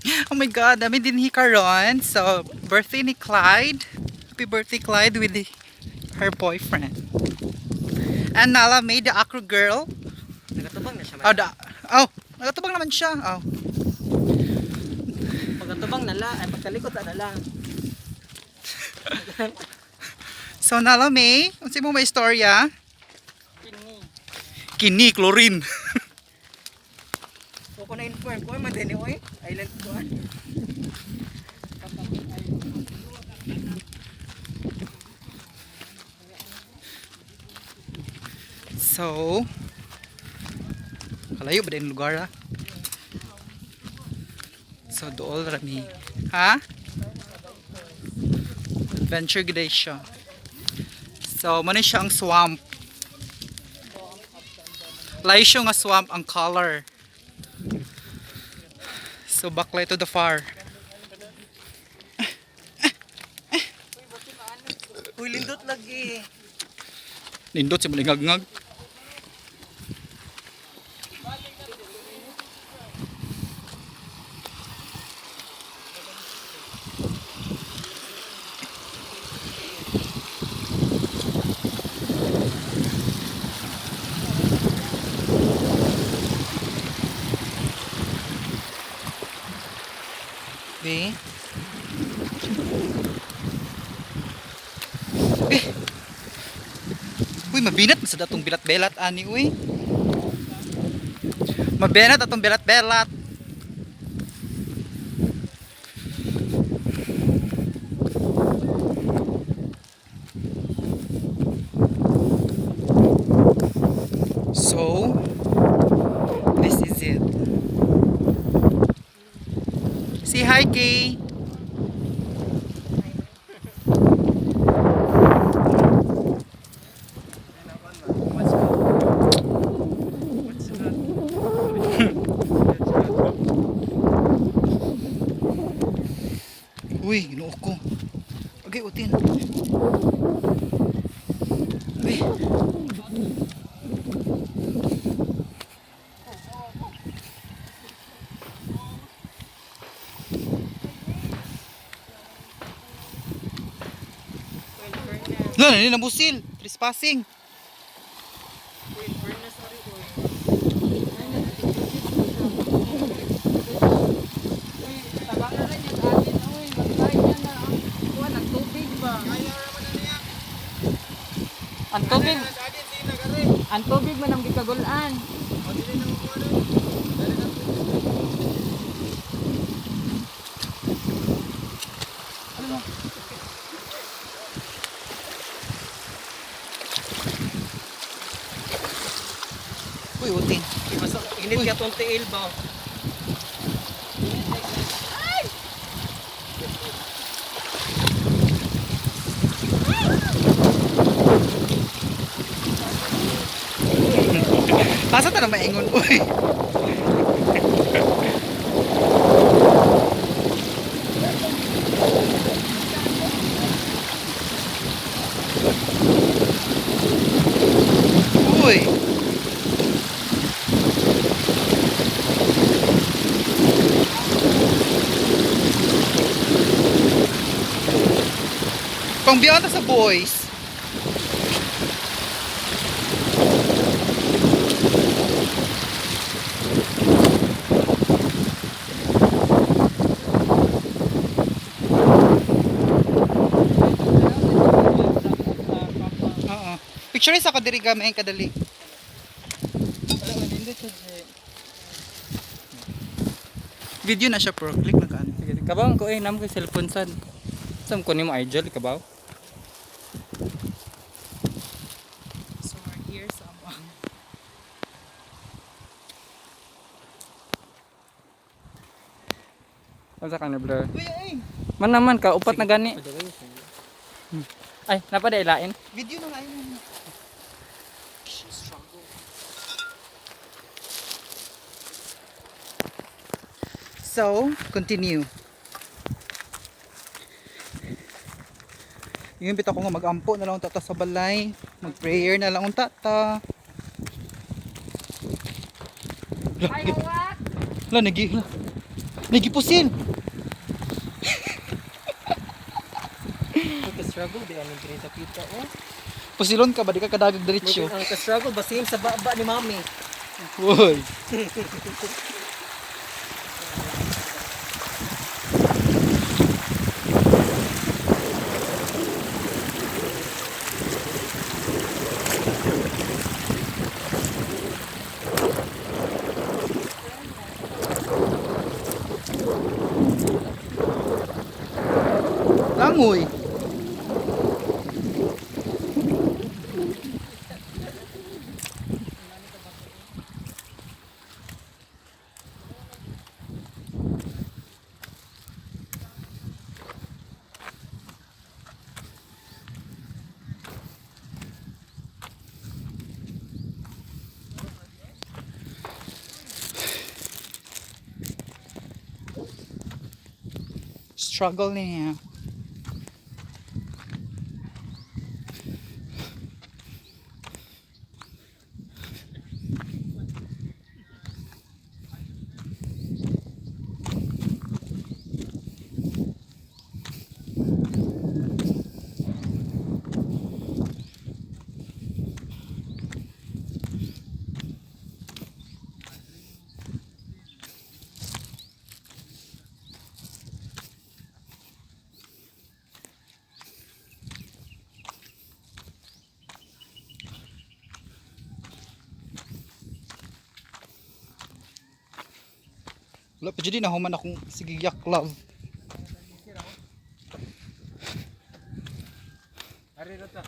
Oh my God, dami din karon. So, birthday ni Clyde. Happy birthday, Clyde, with her boyfriend. And Nala made the acro girl. Nagatubang na siya Oh, man. oh, nagatubang naman siya. Oh. Pagkatubang nala, ay pagkalikot na lang. So, Nala May, unsa mo may istorya? Kini. Kini, chlorine. So ko na inform ko man din oy. Island ko. So, kalayo ba din lugar ha? So, dool rami. Ha? Adventure gday siya. So, mano siya ang swamp. Layo siya nga swamp ang color. So, backlight to the far. Uy lindot lagi. Nindot si malingag-ngag. Be. Uy, mabinat sa datong bilat-belat ani uy. Mabinat atong bilat-belat. So, this is it. Say hi, Kay. Uy, ginoo ko. Okay, utin. Uy. Lan, ini nabusil. Trespassing. Ang tubig. Ang tubig man ang gikagulan. Uy, utin. Init ka tong tiil ba? Asa ta na maingon, uy. Uy. Pang biyanta sa boys. Oo. Picture sa kadiri ka may kadali. Video na siya pro. Click na ka. Sige, kabaw ko nam ko cellphone sad. Sam ko nimo idol kabaw. So we're here sa amang. Unsa ka na blur? Uy, ay. Man naman ka upat na gani. Ay, napadailain. Video na nga yun. So, continue. Yung bitaw ko nga mag-ampo na lang tata sa balay. Mag-prayer na lang tata. La, nagi. May gipusin. Ka-struggle di ani diri sa kita oh. Pusilon ka ba di ka kadagag diretsyo. Ang ka-struggle basim sa baba ni mami. Hoy. Langoy. Struggle niya. Wala pa dyan nahuman akong sigiyak love. Ari ra ta.